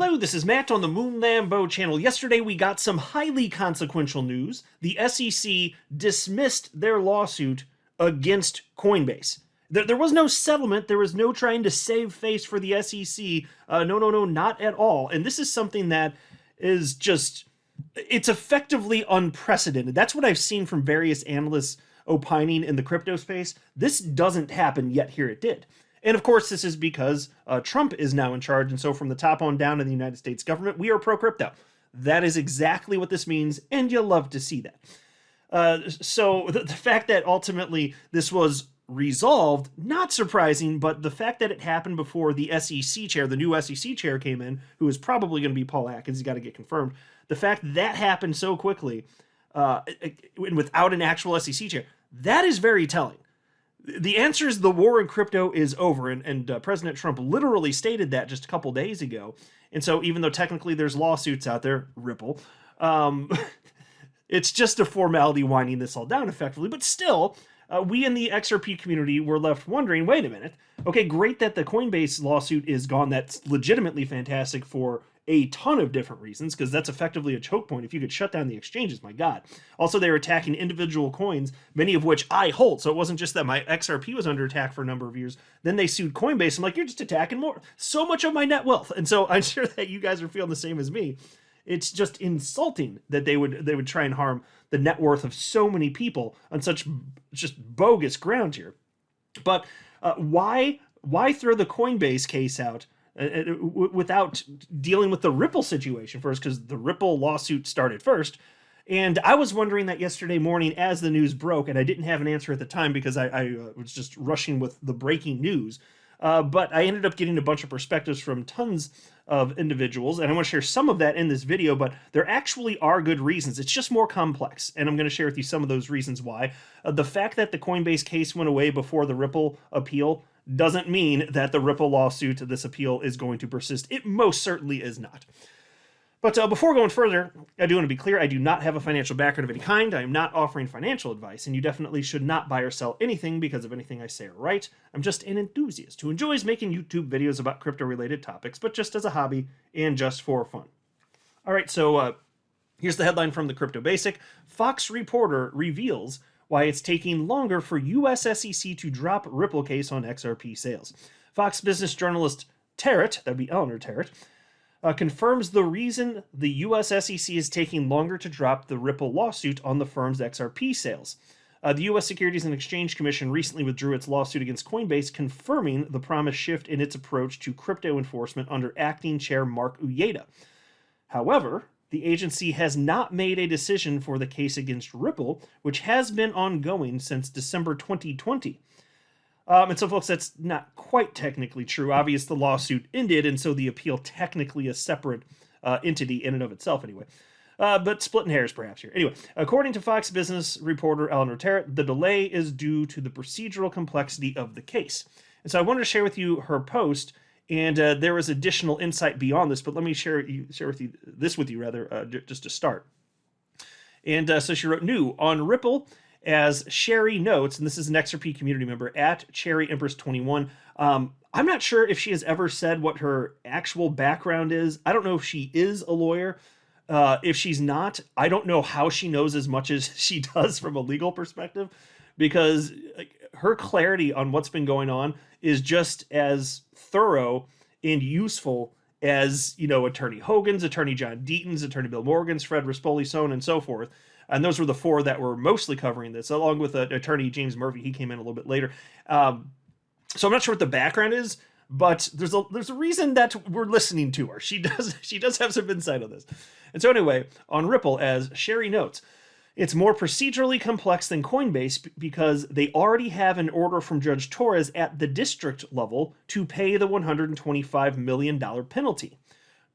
Hello, this is Matt on the Moon Lambo channel. Yesterday we got some highly consequential news. The SEC dismissed their lawsuit against Coinbase. There was no settlement. There was no trying to save face for the SEC. No, not at all. And this is something that is just, it's effectively unprecedented. That's what I've seen from various analysts opining in the crypto space. This doesn't happen, yet here it did. And of course, this is because Trump is now in charge. And so from the top on down in the United States government, we are pro-crypto. That is exactly what this means, and you'll love to see that. So the fact that ultimately this was resolved, not surprising, but the fact that it happened before the SEC chair, the new SEC chair came in, who is probably going to be Paul Atkins, he's got to get confirmed. The fact that happened so quickly and without an actual SEC chair, that is very telling. The answer is the war in crypto is over, and President Trump literally stated that just a couple days ago. And so even though technically there's lawsuits out there, Ripple, it's just a formality winding this all down effectively. But still, we in the XRP community were left wondering, wait a minute, okay, great that the Coinbase lawsuit is gone. That's legitimately fantastic for a ton of different reasons, because that's effectively a choke point. If you could shut down the exchanges, my God. Also, they were attacking individual coins, many of which I hold. So it wasn't just that my XRP was under attack for a number of years. Then they sued Coinbase. I'm like, you're just attacking so much of my net wealth. And so I'm sure that you guys are feeling the same as me. It's just insulting that they would try and harm the net worth of so many people on such just bogus ground here. But why throw the Coinbase case out without dealing with the Ripple situation first? Because the Ripple lawsuit started first. And I was wondering that yesterday morning as the news broke, and I didn't have an answer at the time because I was just rushing with the breaking news. But I ended up getting a bunch of perspectives from tons of individuals, and I want to share some of that in this video, but there actually are good reasons. It's just more complex, and I'm going to share with you some of those reasons why. The fact that the Coinbase case went away before the Ripple appeal doesn't mean that the Ripple lawsuit, this appeal, is going to persist. It most certainly is not. But before going further, I do want to be clear, I do not have a financial background of any kind. I am not offering financial advice, and you definitely should not buy or sell anything because of anything I say or write. I'm just an enthusiast who enjoys making YouTube videos about crypto-related topics, but just as a hobby and just for fun. All right, so here's the headline from the Crypto Basic. Fox reporter reveals why it's taking longer for US SEC to drop Ripple case on XRP sales. Fox business journalist Tarrant, that'd be Eleanor Tarrant, confirms the reason the US SEC is taking longer to drop the Ripple lawsuit on the firm's XRP sales. The US Securities and Exchange Commission recently withdrew its lawsuit against Coinbase, confirming the promised shift in its approach to crypto enforcement under acting chair Mark Uyeda. However, the agency has not made a decision for the case against Ripple, which has been ongoing since December 2020. And so, folks, that's not quite technically true. Obviously, the lawsuit ended, and so the appeal technically a separate entity in and of itself anyway. But splitting hairs perhaps here. Anyway, according to Fox Business reporter Eleanor Tarrant, the delay is due to the procedural complexity of the case. And so I wanted to share with you her post, and there is additional insight beyond this, but let me share with you this with you just to start. And so she wrote, new on Ripple, as Sherry notes, and this is an XRP community member, at Cherry Empress 21. I'm not sure if she has ever said what her actual background is. I don't know if she is a lawyer. If she's not, I don't know how she knows as much as she does from a legal perspective, because her clarity on what's been going on is just as thorough and useful as, Attorney Hogan's, Attorney John Deaton's, Attorney Bill Morgan's, Fred Rispoli, so on and so forth. And those were the four that were mostly covering this, along with Attorney James Murphy. He came in a little bit later. So I'm not sure what the background is, but there's a reason that we're listening to her. She does have some insight on this. And so anyway, on Ripple, as Sherry notes, it's more procedurally complex than Coinbase because they already have an order from Judge Torres at the district level to pay the $125 million penalty.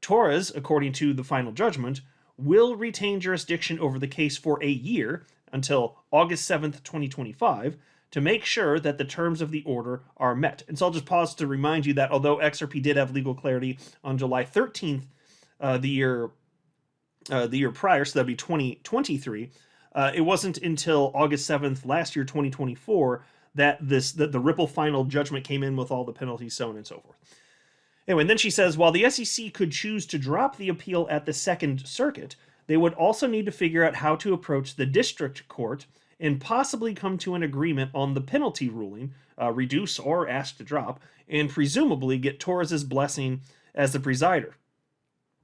Torres, according to the final judgment, will retain jurisdiction over the case for a year until August 7th, 2025, to make sure that the terms of the order are met. And so I'll just pause to remind you that although XRP did have legal clarity on July 13th, the year prior, so that'd be 2023, it wasn't until August 7th last year, 2024, that the Ripple final judgment came in with all the penalties, so on and so forth. Anyway, and then she says, while the SEC could choose to drop the appeal at the Second Circuit, they would also need to figure out how to approach the district court and possibly come to an agreement on the penalty ruling, reduce or ask to drop, and presumably get Torres's blessing as the presider.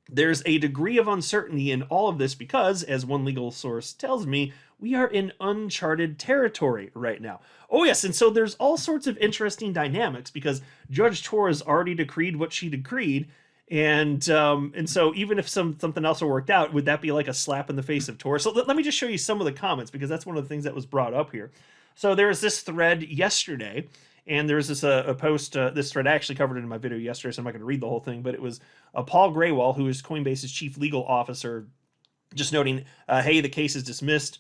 There's a degree of uncertainty in all of this because, as one legal source tells me, we are in uncharted territory right now. Oh yes, and so there's all sorts of interesting dynamics because Judge Torres already decreed what she decreed, and so even if something else were worked out, would that be like a slap in the face of Torres? So let me just show you some of the comments because that's one of the things that was brought up here. So there was this thread yesterday, and there's this a post, this thread, I actually covered it in my video yesterday, so I'm not going to read the whole thing, but it was Paul Graywall, who is Coinbase's chief legal officer, just noting, hey, the case is dismissed.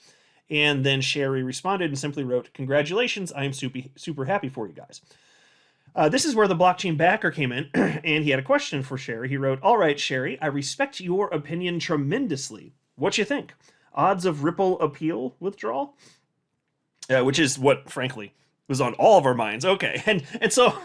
And then Sherry responded and simply wrote, congratulations, I am super happy for you guys. This is where the blockchain backer came in, and he had a question for Sherry. He wrote, all right, Sherry, I respect your opinion tremendously. What you think? Odds of Ripple appeal withdrawal? Which is what, frankly, was on all of our minds. Okay, and so,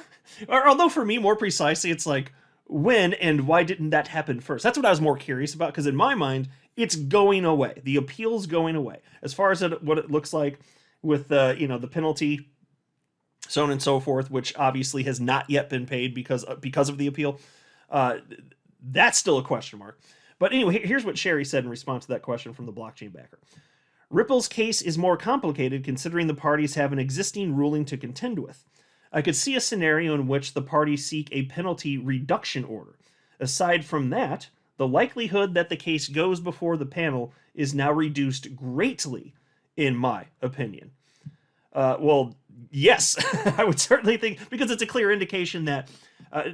although for me, more precisely, it's like, when and why didn't that happen first? That's what I was more curious about, because in my mind, it's going away. The appeal's going away. As far as what it looks like with the penalty, so on and so forth, which obviously has not yet been paid because of the appeal, that's still a question mark. But anyway, here's what Sherry said in response to that question from the blockchain backer. Ripple's case is more complicated considering the parties have an existing ruling to contend with. I could see a scenario in which the parties seek a penalty reduction order. Aside from that, the likelihood that the case goes before the panel is now reduced greatly, in my opinion. Well, yes, I would certainly think, because it's a clear indication that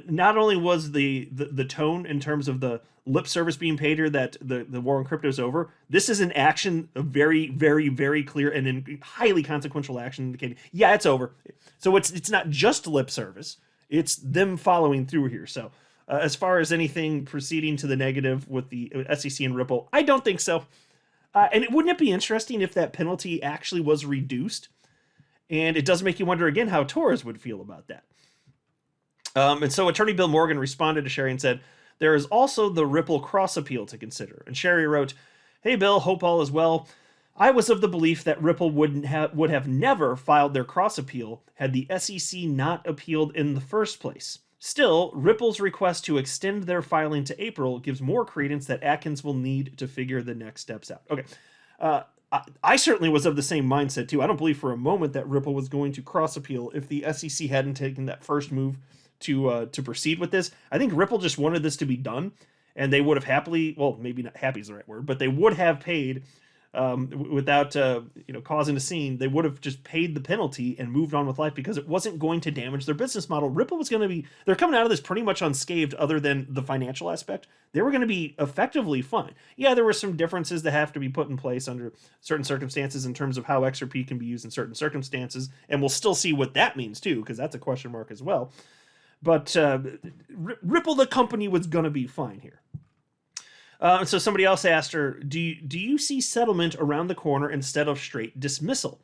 not only was the tone in terms of the lip service being paid here that the war on crypto is over, this is an action, a very, very, very clear and highly consequential action indicating, yeah, it's over. So it's not just lip service, it's them following through here. So as far as anything proceeding to the negative with the SEC and Ripple, I don't think so. And wouldn't it be interesting if that penalty actually was reduced? And it does make you wonder again how Torres would feel about that. And so Attorney Bill Morgan responded to Sherry and said, there is also the Ripple cross appeal to consider. And Sherry wrote, hey Bill, hope all is well. I was of the belief that Ripple would have never filed their cross appeal had the SEC not appealed in the first place. Still, Ripple's request to extend their filing to April gives more credence that Atkins will need to figure the next steps out. Okay. I certainly was of the same mindset too. I don't believe for a moment that Ripple was going to cross appeal if the SEC hadn't taken that first move to proceed with this. I think Ripple just wanted this to be done, and they would have happily, well, maybe not happy is the right word, but they would have paid without causing a scene. They would have just paid the penalty and moved on with life because it wasn't going to damage their business model. Ripple was going to be, they're coming out of this pretty much unscathed other than the financial aspect. They were going to be effectively fine. Yeah, there were some differences that have to be put in place under certain circumstances in terms of how XRP can be used in certain circumstances, and we'll still see what that means too, because that's a question mark as well. But Ripple, the company, was going to be fine here. So somebody else asked her, do you see settlement around the corner instead of straight dismissal?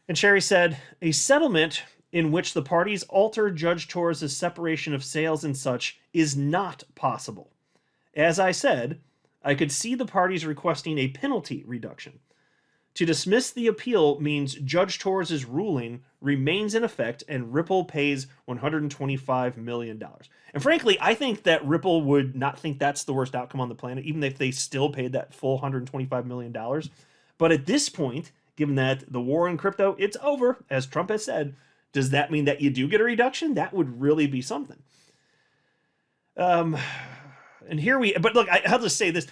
And Sherry said, a settlement in which the parties alter Judge Torres' separation of sales and such is not possible. As I said, I could see the parties requesting a penalty reduction. To dismiss the appeal means Judge Torres' ruling remains in effect and Ripple pays $125 million. And frankly, I think that Ripple would not think that's the worst outcome on the planet, even if they still paid that full $125 million. But at this point, given that the war in crypto, it's over, as Trump has said, does that mean that you do get a reduction? That would really be something. And here but look, I'll just say this.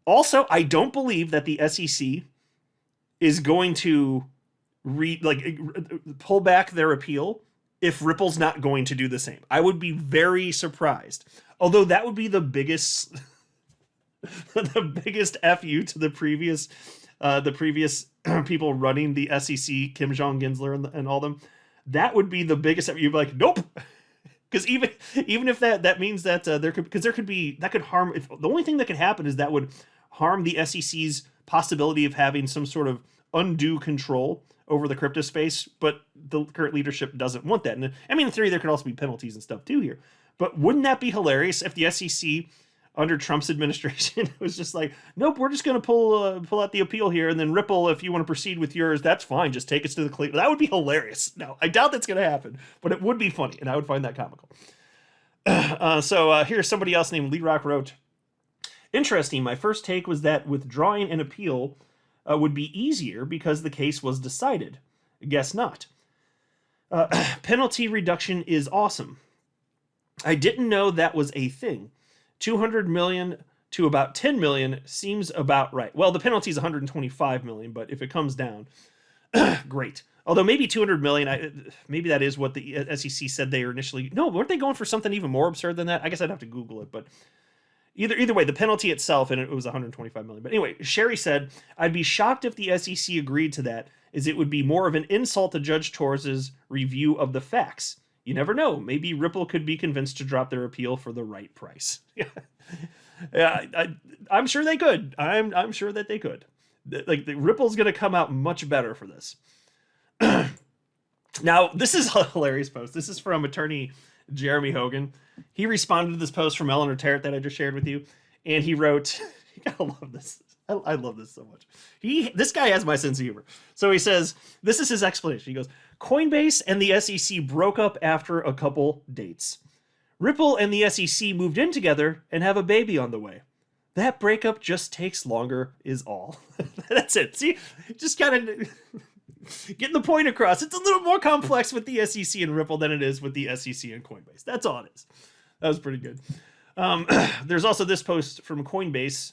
Also, I don't believe that the SEC is going to pull back their appeal if Ripple's not going to do the same. I would be very surprised. Although that would be the biggest the biggest FU to the previous people running the SEC, Kim Jong-Gensler and all them. That would be the biggest FU. You'd be like, nope. Because even if that means that there could harm. If the only thing that could happen is that would harm the SEC's possibility of having some sort of undue control over the crypto space, but the current leadership doesn't want that. And I mean, in theory, there could also be penalties and stuff too here. But wouldn't that be hilarious if the SEC under Trump's administration was just like, nope, we're just going to pull out the appeal here, and then Ripple, if you want to proceed with yours, that's fine. Just take us to the clean. That would be hilarious. No, I doubt that's going to happen, but it would be funny, and I would find that comical. So here's somebody else named Lee Rock wrote, interesting. My first take was that withdrawing an appeal would be easier because the case was decided. Guess not. Penalty reduction is awesome. I didn't know that was a thing. 200 million to about 10 million seems about right. Well, the penalty is 125 million, but if it comes down, great. Although maybe 200 million, maybe that is what the SEC said they were initially. No, weren't they going for something even more absurd than that? I guess I'd have to Google it, but either way, the penalty itself, and it was 125 million. But anyway, Sherry said, I'd be shocked if the SEC agreed to that, as it would be more of an insult to Judge Torres' review of the facts. You never know. Maybe Ripple could be convinced to drop their appeal for the right price. Yeah, I'm sure they could. I'm sure that they could. Like, the Ripple's going to come out much better for this. Now, this is a hilarious post. This is from attorney Jeremy Hogan. He responded to this post from Eleanor Tarrant that I just shared with you, and he wrote, you gotta love this. I love this so much. This guy has my sense of humor. So he says, this is his explanation. He goes, Coinbase and the SEC broke up after a couple dates. Ripple and the SEC moved in together and have a baby on the way. That breakup just takes longer is all. That's it. See, just kind of getting the point across. It's a little more complex with the SEC and Ripple than it is with the SEC and Coinbase. That's all it is. That was pretty good. There's also this post from Coinbase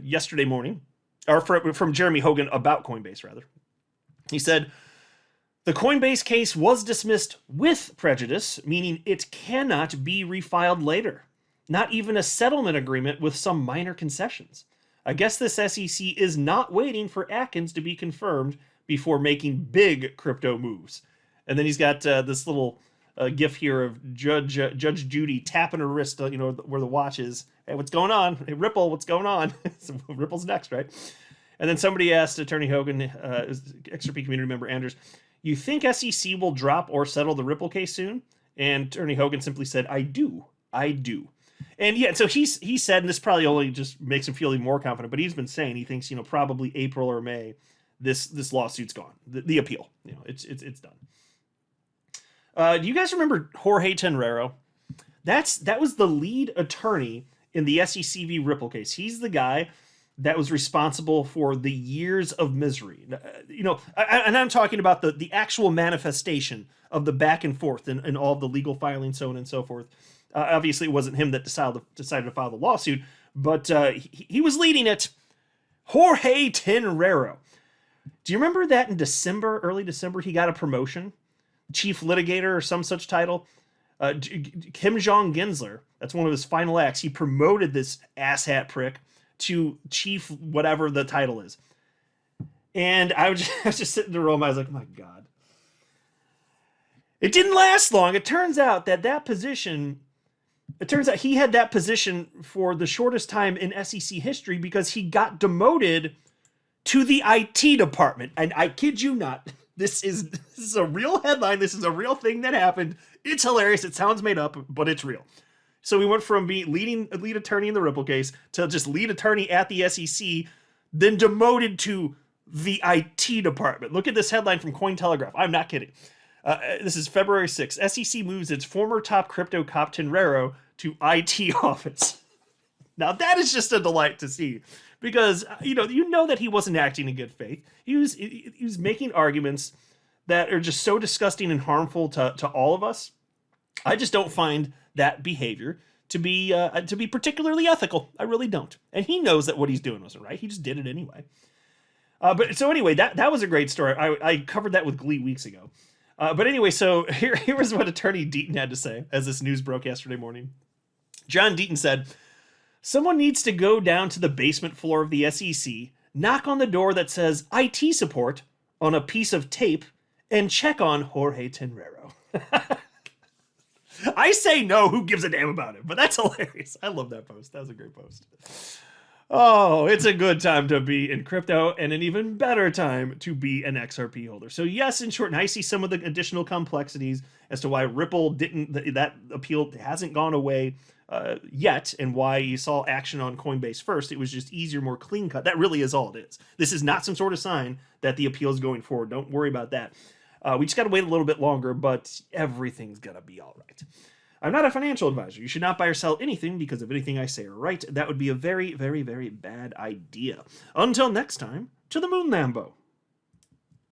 yesterday morning, or from Jeremy Hogan about Coinbase, rather. He said, the Coinbase case was dismissed with prejudice, meaning it cannot be refiled later. Not even a settlement agreement with some minor concessions. I guess this SEC is not waiting for Atkins to be confirmed before making big crypto moves. And then he's got this little gif here of Judge Judy tapping her wrist, where the watch is. Hey, what's going on? Hey, Ripple, what's going on? So Ripple's next, right? And then somebody asked Attorney Hogan, XRP community member Anders, you think SEC will drop or settle the Ripple case soon? And Attorney Hogan simply said, I do. And yeah, so he said, and this probably only just makes him feel even more confident, but he's been saying he thinks, probably April or May, this lawsuit's gone. The appeal, it's done. Do you guys remember Jorge Tenreiro? That was the lead attorney in the SEC v. Ripple case. He's the guy that was responsible for the years of misery. And I'm talking about the actual manifestation of the back and forth and all of the legal filing, so on and so forth. Obviously, it wasn't him that decided to file the lawsuit, but he was leading it. Jorge Tenreiro. Do you remember that in early December, he got a promotion? Chief litigator or some such title? Kim Jong-Gensler, that's one of his final acts. He promoted this asshat prick to chief whatever the title is. And I was just sitting in the room. I was like, oh my God. It didn't last long. It turns out he had that position for the shortest time in SEC history because he got demoted to the IT department. And I kid you not, this is a real headline. This is a real thing that happened. It's hilarious. It sounds made up, but it's real. So we went from being lead attorney in the Ripple case to just lead attorney at the SEC, then demoted to the IT department. Look at this headline from Cointelegraph. I'm not kidding. This is February 6th. SEC moves its former top crypto cop Tenreiro to IT office. Now that is just a delight to see because you know that he wasn't acting in good faith. He was making arguments that are just so disgusting and harmful to all of us. I just don't find that behavior to be particularly ethical. I really don't. And he knows that what he's doing wasn't right. He just did it anyway. But so anyway, that was a great story. I covered that with glee weeks ago. But anyway, so here was what Attorney Deaton had to say as this news broke yesterday morning. John Deaton said, someone needs to go down to the basement floor of the SEC, knock on the door that says IT support on a piece of tape, and check on Jorge Tenreiro. I say no, who gives a damn about it? But that's hilarious. I love that post. That was a great post. Oh, it's a good time to be in crypto and an even better time to be an XRP holder. So yes, in short, and I see some of the additional complexities as to why Ripple didn't, that appeal hasn't gone away yet, and why you saw action on Coinbase first. It was just easier, more clean cut. That really is all it is. This is not some sort of sign that the appeal is going forward. Don't worry about that. We just got to wait a little bit longer, but everything's going to be all right. I'm not a financial advisor. You should not buy or sell anything because of anything I say or write. That would be a very, very, very bad idea. Until next time, to the moon, Lambo.